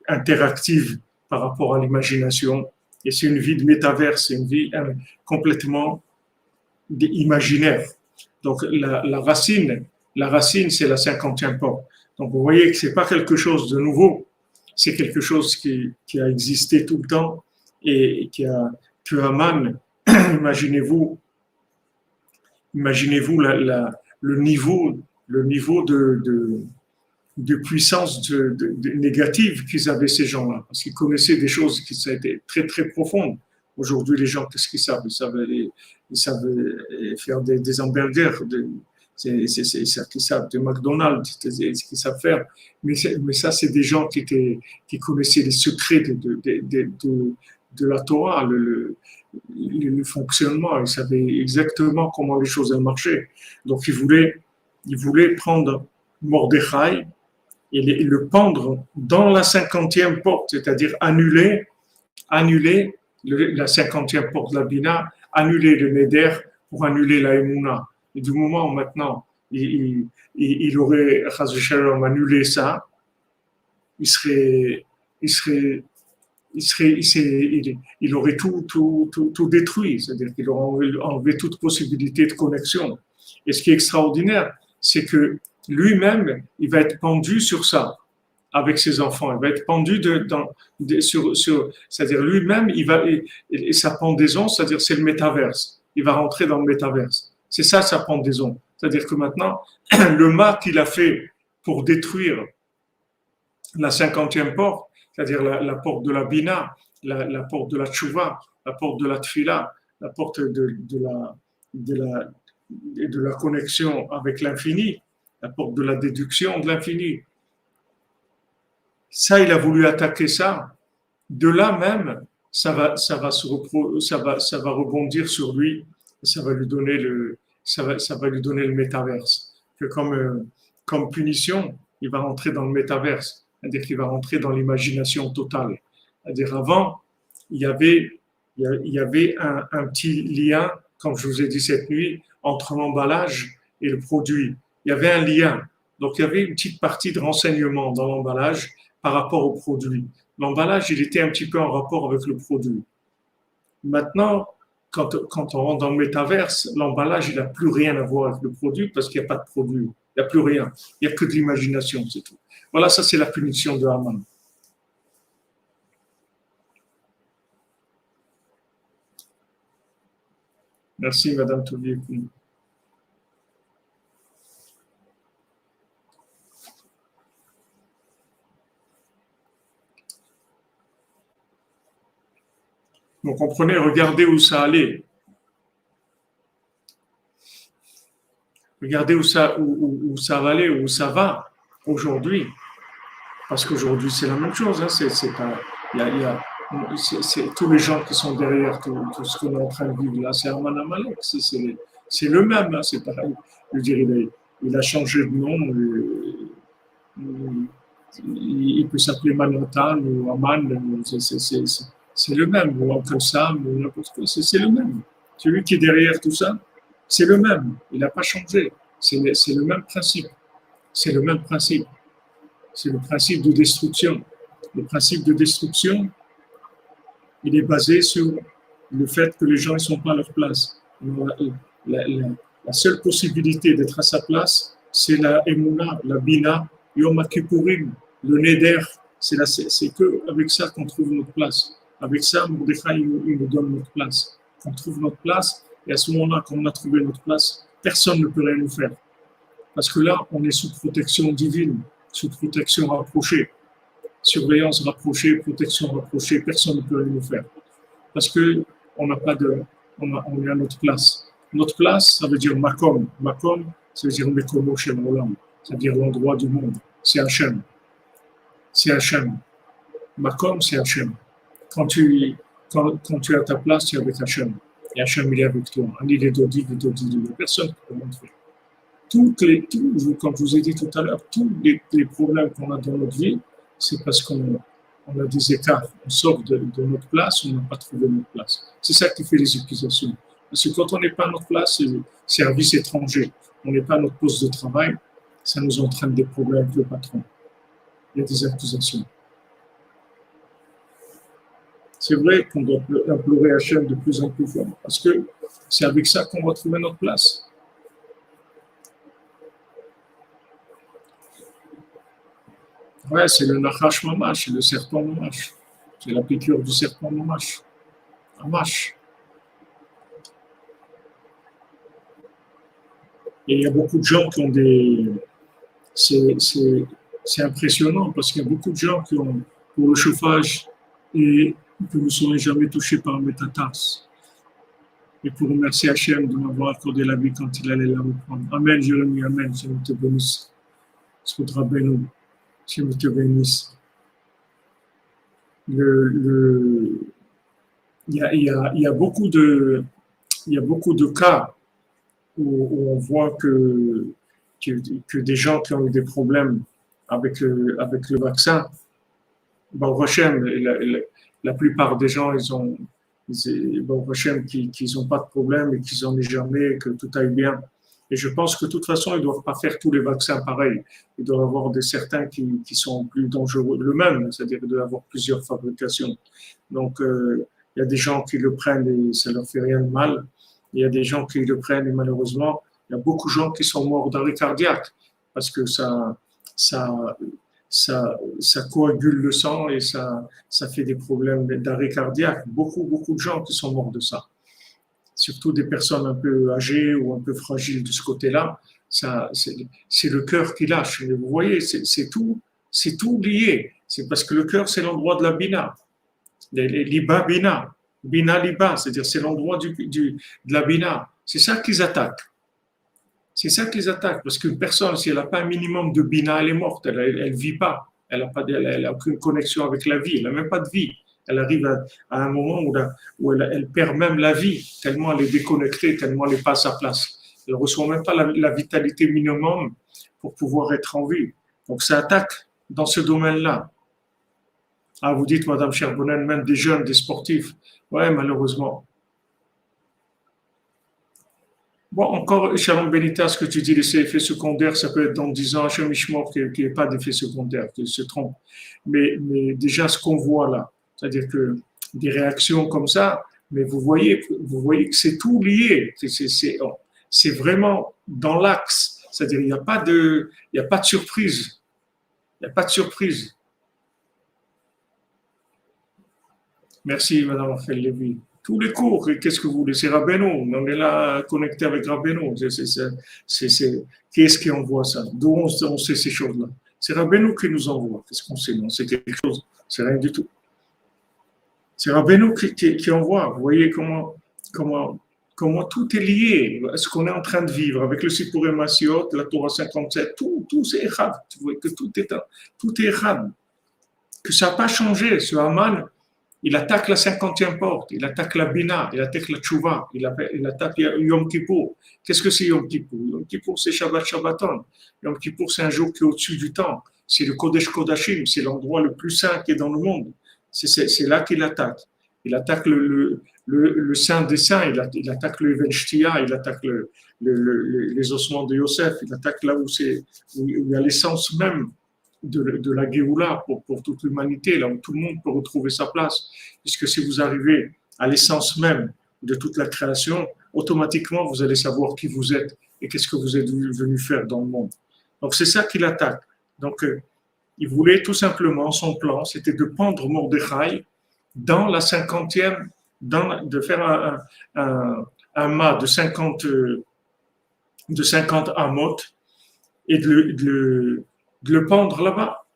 interactive par rapport à l'imagination. Et c'est une vie de métaverse, c'est une vie complètement imaginaire. Donc la racine, c'est la 50e porte. Donc vous voyez que c'est pas quelque chose de nouveau, c'est quelque chose qui a existé tout le temps et que Haman, imaginez-vous le niveau de puissance négative qu'ils avaient ces gens-là, parce qu'ils connaissaient des choses qui étaient très très profondes. Aujourd'hui, les gens, qu'est-ce qu'ils savent? Ils savent faire des hamburgers, c'est ça qu'ils savent, des McDonald's, c'est ce qu'ils savent faire. Mais ça, c'est des gens qui connaissaient les secrets de la Torah, le fonctionnement. Ils savaient exactement comment les choses marchaient. Donc, ils voulaient prendre Mordechai et le pendre dans la 50e porte, c'est-à-dire annuler la 50e porte de la Bina, annuler le Neder pour annuler la Emouna. Et du moment où maintenant il aurait annulé ça, il aurait tout détruit, c'est-à-dire qu'il aurait enlevé toute possibilité de connexion. Et ce qui est extraordinaire, c'est que lui-même, il va être pendu sur ça, avec ses enfants. Il va être pendu c'est-à-dire lui-même, et sa pendaison, c'est-à-dire c'est le métaverse. Il va rentrer dans le métaverse. C'est ça sa pendaison. C'est-à-dire que maintenant, le mât qu'il a fait pour détruire la 50e porte, c'est-à-dire la porte de la Bina, la porte de la Tchouva, la porte de la Tfila, la porte de la connexion avec l'infini, la porte de la déduction de l'infini. Ça, il a voulu attaquer ça. De là même, ça va rebondir sur lui, ça va lui donner le métaverse. Que comme punition, il va rentrer dans le métaverse, c'est-à-dire qu'il va rentrer dans l'imagination totale. C'est-à-dire avant, il y avait un petit lien, comme je vous ai dit cette nuit, entre l'emballage et le produit. Il y avait un lien. Donc, il y avait une petite partie de renseignement dans l'emballage par rapport au produit. L'emballage, il était un petit peu en rapport avec le produit. Maintenant, quand on rentre dans le métaverse, l'emballage, il n'a plus rien à voir avec le produit parce qu'il n'y a pas de produit. Il n'y a plus rien. Il n'y a que de l'imagination, c'est tout. Voilà, ça, c'est la punition de Haman. Merci, Madame Toulier. Vous comprenez, regardez où ça allait. Regardez où ça va aller, où ça va aujourd'hui. Parce qu'aujourd'hui, c'est la même chose. Hein. C'est pas, il y a, c'est tous les gens qui sont derrière tout ce qu'on est en train de vivre là. C'est Arman Amalek. C'est le même. Hein. C'est pareil. Je veux dire, il a changé de nom. Il peut s'appeler Manhattan ou Aman. C'est le même. Ou Uncle Sam ou n'importe quoi. C'est le même. Celui qui est derrière tout ça, c'est le même. Il n'a pas changé. C'est le même principe. C'est le même principe. C'est le principe de destruction. Le principe de destruction, il est basé sur le fait que les gens ne sont pas à leur place. La, la, la seule possibilité d'être à sa place, c'est la Emouna, la Bina, Yom Kippourim, le Neder. C'est que avec ça qu'on trouve notre place. Avec ça, Mordechai, il nous donne notre place. On trouve notre place, et à ce moment-là, quand on a trouvé notre place, personne ne peut rien nous faire. Parce que là, on est sous protection divine, sous protection rapprochée. Surveillance rapprochée, protection rapprochée, personne ne peut rien nous faire. Parce que on n'a pas de, on est à notre place. Notre place, ça veut dire Makom. Makom, ça veut dire Mekomo Shem Olam. Ça veut dire l'endroit du monde. C'est Hachem. C'est Hachem. Makom, c'est Hachem. Quand tu es à ta place, tu es avec Hachem. Et Hachem, il est avec toi. Il est Dodi, il n'y a personne qui peut montrer. Comme je vous ai dit tout à l'heure, tous les problèmes qu'on a dans notre vie, c'est parce qu'on a des écarts. On sort de notre place, on n'a pas trouvé notre place. C'est ça qui fait les accusations. Parce que quand on n'est pas à notre place, c'est service étranger. On n'est pas à notre poste de travail, ça nous entraîne des problèmes avec le patron. Il y a des accusations. C'est vrai qu'on doit implorer Hachem de plus en plus fort, parce que c'est avec ça qu'on va trouver notre place. Ouais, c'est le Nachash Mamash, c'est le serpent Mamash. C'est la piqûre du serpent Mamash. Mamash. Et il y a beaucoup de gens qui ont des... C'est impressionnant parce qu'il y a beaucoup de gens qui ont pour le chauffage et qui ne seront jamais touchés par un métatarse. Et pour remercier Hachem de m'avoir accordé la vie quand il allait la reprendre. Amen, Jérémie, Amen. Je te bénisse. Je te bénisse. Il y a beaucoup de cas où on voit que des gens qui ont eu des problèmes avec le vaccin, Baruch Hashem, la plupart des gens, Baruch Hashem, qu'ils n'ont pas de problème et qu'ils n'en aient jamais, que tout aille bien. Et je pense que de toute façon, ils ne doivent pas faire tous les vaccins pareils. Il doit y avoir certains qui sont plus dangereux, le même, c'est-à-dire qu'il doit y avoir plusieurs fabrications. Donc, il y a des gens qui le prennent et ça ne leur fait rien de mal. Il y a des gens qui le prennent et malheureusement, il y a beaucoup de gens qui sont morts d'arrêt cardiaque parce que ça coagule le sang et ça fait des problèmes d'arrêt cardiaque. Beaucoup de gens qui sont morts de ça. Surtout des personnes un peu âgées ou un peu fragiles de ce côté-là. C'est le cœur qui lâche. Vous voyez, c'est tout lié. C'est parce que le cœur, c'est l'endroit de la bina. Liba bina. Bina liba, c'est-à-dire c'est l'endroit de la bina. C'est ça qu'ils attaquent. C'est ça qu'ils attaquent. Parce qu'une personne, si elle n'a pas un minimum de bina, elle est morte. Elle ne vit pas. Elle n'a aucune connexion avec la vie. Elle n'a même pas de vie. Elle arrive à un moment où elle perd même la vie, tellement elle est déconnectée, tellement elle n'est pas à sa place. Elle ne reçoit même pas la vitalité minimum pour pouvoir être en vie. Donc ça attaque dans ce domaine-là. Ah, vous dites, Madame Charbonnet, même des jeunes, des sportifs. Ouais, malheureusement. Bon, encore, Shalom Benita, ce que tu dis, les effets secondaires, ça peut être dans 10 ans, Hachem Ishmor, qu'il n'y ait pas d'effets secondaires, qu'il se trompe. Mais déjà, ce qu'on voit là, c'est-à-dire que des réactions comme ça, Mais vous voyez que c'est tout lié. C'est vraiment dans l'axe. C'est-à-dire, il y a pas de surprise. Il n'y a pas de surprise. Merci, Madame Raphaël Lévy. Tous les cours, qu'est-ce que vous voulez? C'est Rabbeinu. On est là connecté avec Rabbeinu. Qui est-ce qui envoie ça? D'où on sait ces choses-là? C'est Rabbeinu qui nous envoie. Qu'est-ce qu'on sait? On sait quelque chose. C'est rien du tout. C'est Rabbeinu qui envoie. Vous voyez comment, comment tout est lié à ce qu'on est en train de vivre avec le Sipuré Massiot, la Torah 57, tout c'est Echad. Vous voyez que tout est Echad. Que ça n'a pas changé. Ce Haman, il attaque la 50e porte, il attaque la Bina, il attaque la Tchouva, il attaque Yom Kippour. Qu'est-ce que c'est Yom Kippour? Yom Kippour, c'est Shabbat Shabbaton. Yom Kippour, c'est un jour qui est au-dessus du temps. C'est le Kodesh Kodashim, c'est l'endroit le plus saint qui est dans le monde. C'est là qu'il attaque. Il attaque le saint des saints, il attaque le Even Shtia, il attaque les ossements de Yosef, il attaque là où il y a l'essence même de la Géoula pour toute l'humanité, là où tout le monde peut retrouver sa place. Puisque si vous arrivez à l'essence même de toute la création, automatiquement, vous allez savoir qui vous êtes et qu'est-ce que vous êtes venu faire dans le monde. Donc, c'est ça qu'il attaque. Donc, il voulait tout simplement, son plan, c'était de pendre Mordechai dans la 50e, de faire un mât de 50 amot et de le pendre là-bas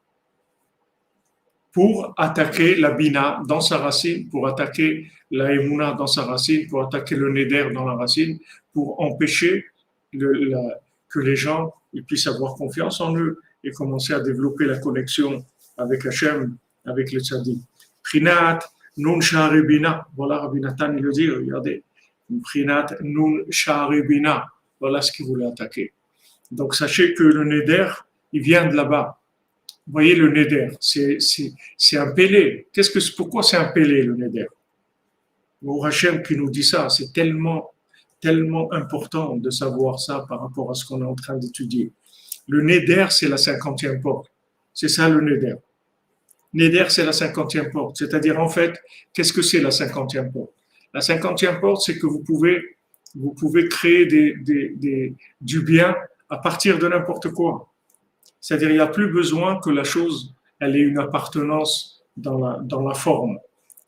pour attaquer la Bina dans sa racine, pour attaquer la Emouna dans sa racine, pour attaquer le Neder dans la racine, pour empêcher que les gens ils puissent avoir confiance en eux et commencer à développer la connexion avec Hachem, avec le Tzaddik. Prinat nun sha'arei bina. Voilà, Rabbi Nathan, il le dit, regardez. Prinat nun sha'arei bina. Voilà ce qu'il voulait attaquer. Donc, sachez que le Neder, il vient de là-bas. Vous voyez, le Neder, c'est un pélé. Pourquoi c'est un pélé, le Neder? Au Hachem qui nous dit ça, c'est tellement important de savoir ça par rapport à ce qu'on est en train d'étudier. Le Neder, c'est la 50e porte. C'est ça le Neder. Neder, c'est la 50e porte. C'est-à-dire, en fait, qu'est-ce que c'est la 50e porte? La 50e porte, c'est que vous pouvez créer du bien à partir de n'importe quoi. C'est-à-dire, il n'y a plus besoin que la chose, elle ait une appartenance dans la forme.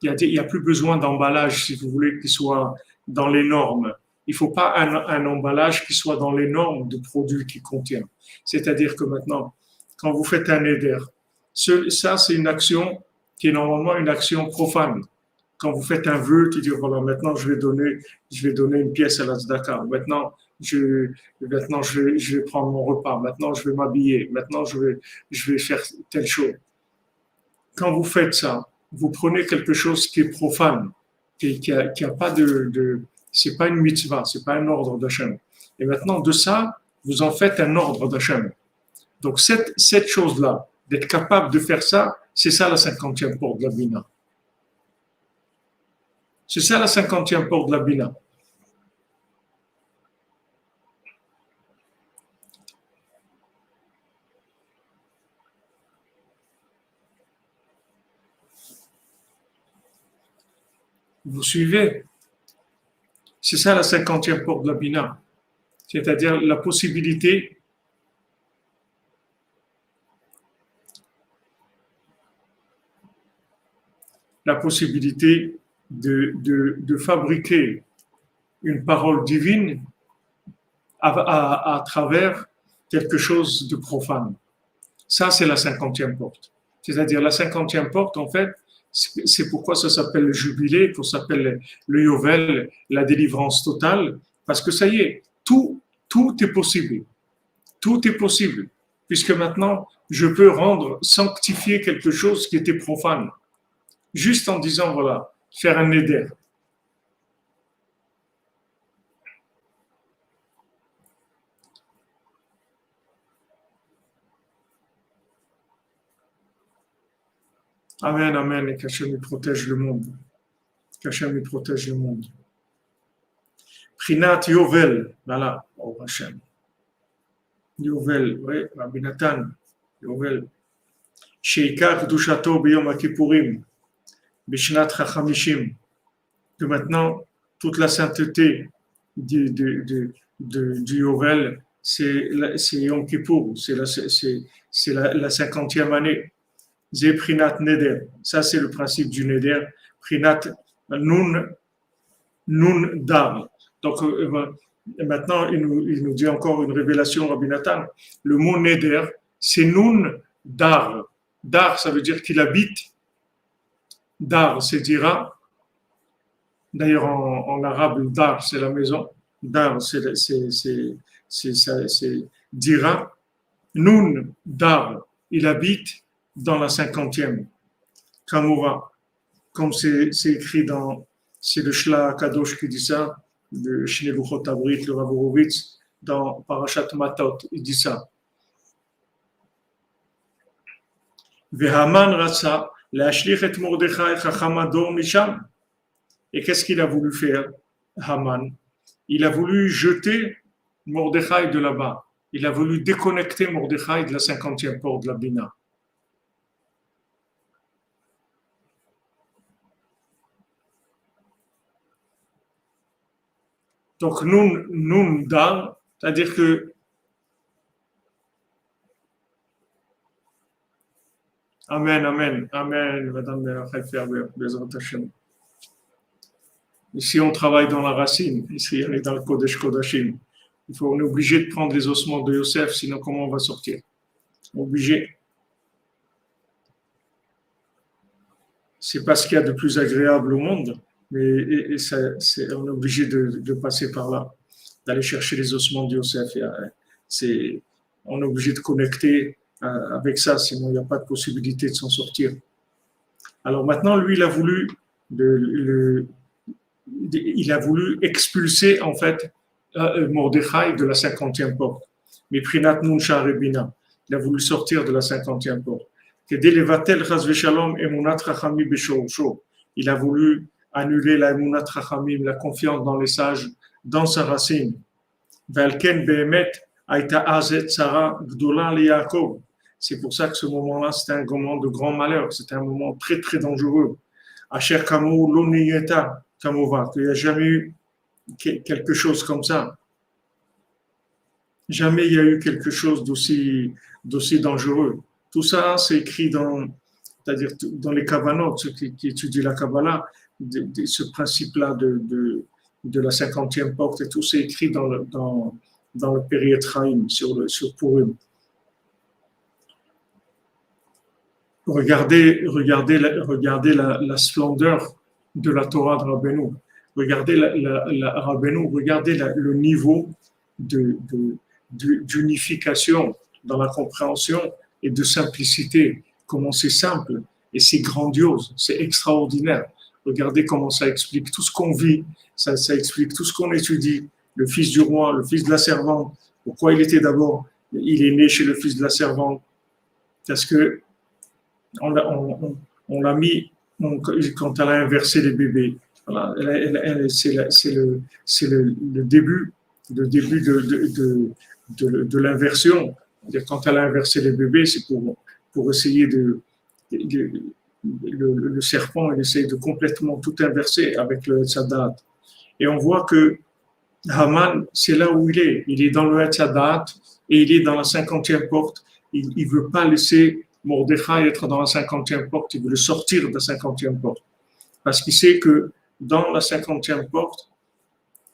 Il n'y a plus besoin d'emballage, si vous voulez, qui soit dans les normes. Il ne faut pas un emballage qui soit dans les normes de produits qu'il contient. C'est-à-dire que maintenant, quand vous faites un éder, ça, c'est une action qui est normalement une action profane. Quand vous faites un vœu, tu dis, voilà, maintenant, je vais donner une pièce à la tzedaka. Maintenant, je vais prendre mon repas. Maintenant, je vais m'habiller. Maintenant, je vais faire telle chose. Quand vous faites ça, vous prenez quelque chose qui est profane, qui a pas c'est pas une mitzvah, c'est pas un ordre d'Hachem. Et maintenant, de ça, vous en faites un ordre d'Hachem. Donc, cette chose-là, d'être capable de faire ça, c'est ça la 50e porte de la Bina. C'est ça la 50e porte de la Bina. Vous suivez? C'est ça la 50e porte de la Bina. C'est-à-dire la possibilité de fabriquer une parole divine à travers quelque chose de profane. Ça, c'est la 50e porte. C'est-à-dire la 50e porte, en fait, c'est pourquoi ça s'appelle le jubilé, qu'on s'appelle le Yovel, la délivrance totale, parce que ça y est, tout est possible. Tout est possible, puisque maintenant, je peux sanctifier quelque chose qui était profane, juste en disant, voilà, faire un éder. Amen, amen, et qu'Hachem lui protège le monde. Qu'Hachem lui protège le monde. Prinat Yovel, voilà, oh Hachem. Yovel, oui, Rabbi Nathan, Yovel. Sheikar Kedushato biyom HaKippurim, Bishnat HaChamishim. que maintenant, toute la sainteté du Yovel, c'est Yom Kippour, c'est la 50e année. Zé Prinat Neder. Ça, c'est le principe du Neder. Prinat Nun Dar. Donc, maintenant, il nous dit encore une révélation, Rabbi Nathan. Le mot Neder, c'est Nun Dar. Dar, ça veut dire qu'il habite. Dar, c'est Dira. D'ailleurs, en arabe, Dar, c'est la maison. Dar, c'est Dira. Nun Dar, il habite dans la 50e. Kamura, comme c'est écrit dans, c'est le Shla Kadosh qui dit ça, le Shnebuchot Abrit, le Rav Horovitz, dans Parashat Matot, il dit ça. Vehaman Ratsa, l'ashlich et Mordechai Chachamado Misham. Et qu'est-ce qu'il a voulu faire, Haman? Il a voulu jeter Mordechai de là-bas. Il a voulu déconnecter Mordechai de la 50e porte de la Bina. Donc, nun dar, c'est-à-dire que Amen, Amen, Amen, Madame Ferber, Bezrat Hashem. Ici, on travaille dans la racine. Ici, on est dans le Kodesh Kodashim. On est obligé de prendre les ossements de Yosef, sinon comment on va sortir? Obligé. C'est pas ce qu'il y a de plus agréable au monde, mais on est obligé de passer par là, d'aller chercher les ossements de Yosef. On est obligé de connecter avec ça, sinon il n'y a pas de possibilité de s'en sortir. Alors maintenant, lui, il a voulu expulser en fait Mordechai de la 50e porte. Mais Prinat Nun Sharebina, il a voulu sortir de la 50e porte. Il a voulu annuler la emunat rachamim, la confiance dans les sages, dans sa racine. C'est pour ça que ce moment-là, c'était un moment de grand malheur, c'était un moment très très dangereux. Asher Kamou Loniyeta Kamova, qu'il n'y a jamais eu quelque chose comme ça. Jamais il y a eu quelque chose d'aussi dangereux. Tout ça, c'est écrit c'est-à-dire dans les Kavanot, ceux qui étudient la Kabbalah, ce principe-là de la 50e porte et tout, c'est écrit dans le Périétraïm, sur Purim. Regardez la splendeur de la Torah de Rabbeinu. Regardez la Rabbeinu, regardez le niveau d'unification dans la compréhension et de simplicité. Comment c'est simple et c'est grandiose, c'est extraordinaire. Regardez comment ça explique tout ce qu'on vit, ça explique tout ce qu'on étudie. Le fils du roi, le fils de la servante. Pourquoi il est né chez le fils de la servante? Parce que on l'a mis quand elle a inversé les bébés. Voilà, c'est le début de l'inversion. Quand elle a inversé les bébés, c'est pour essayer le serpent, il essaie de complètement tout inverser avec le Hetzadat. Et on voit que Haman, c'est là où il est. Il est dans le Hetzadat et il est dans la 50e porte. Il ne veut pas laisser Mordechai être dans la 50e porte, il veut le sortir de la 50e porte. Parce qu'il sait que dans la 50e porte,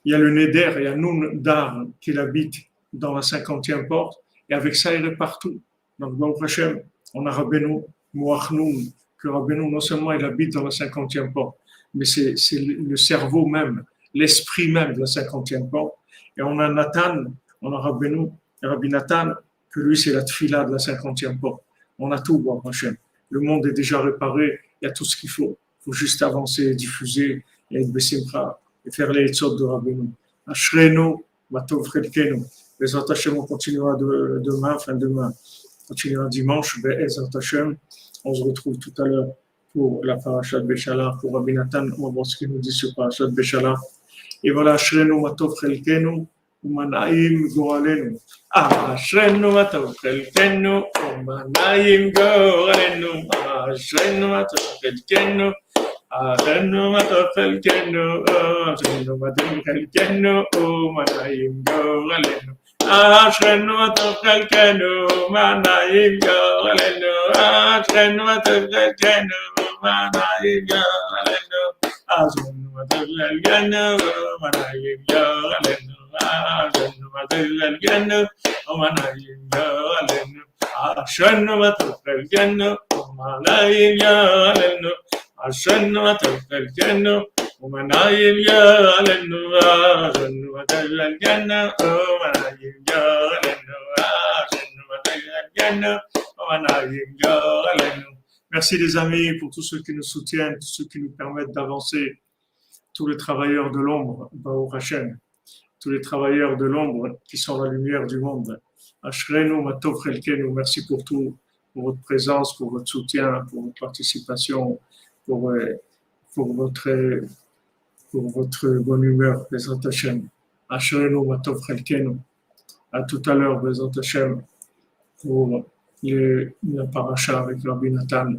il y a le Neder, il y a Nun Dar qui habite dans la 50e porte, et avec ça, il est partout. Donc, Baruch Hashem, on a Rabbeinu Moachnoun, que Rabbeinu, non seulement il habite dans la 50e porte, mais c'est le cerveau même, l'esprit même de la 50e porte. Et on a Nathan, on a Rabbi Nathan, que lui, c'est la tfila de la 50e porte. On a tout, Baruch Hashem. Le monde est déjà réparé, il y a tout ce qu'il faut. Il faut juste avancer, diffuser, et être besimcha, et faire les etzot de Rabbeinu. Ashrenu, matov chelkenu. Bezrat Hashem, on continuera demain, fin demain. On continuera dimanche, Bezrat Hashem. On se retrouve tout à l'heure pour la parashat Beshalach, pour Rabbi Nathan. On va voir ce qu'il nous dit sur parashat Beshalach. Et voilà, Ashrenu, matov chelkenu. ומנעים גורלנו. אשרנו מה טוב חלקנו, ומנעים גורלנו. אשרנו מה טוב חלקנו, Ashenu matov chelkenu, Ashenu matov chelkenu, Manayim Yoralenu. Ashenu matov chelkenu, Manayim Yoralenu. Ashenu matov chelkenu, Manayim Yoralenu. Ashenu matov chelkenu, Manayim Yoralenu. Ashenu matov chelkenu, Manayim Yoralenu. Ashenu matov chelkenu, Manayim Yoralenu. عشان وتلقى الجنة ومنايم يا للنور عشان وتلقى الجنة ومنايم يا للنور عشان وتلقى الجنة ومنايم يا للنور. Merci les amis pour tous ceux qui nous soutiennent, tous ceux qui nous permettent d'avancer, tous les travailleurs de l'ombre, Baruch Hashem, tous les travailleurs de l'ombre qui sont la lumière du monde. Ashrenu Matov Chelkenu, merci pour tout, pour votre présence, pour votre soutien, pour votre participation. Pour votre bonne humeur, Bezrat Hashem. Asherenu Matov Chelkenu. À tout à l'heure, Bezrat Hashem, pour la paracha avec Rabbi Nathan.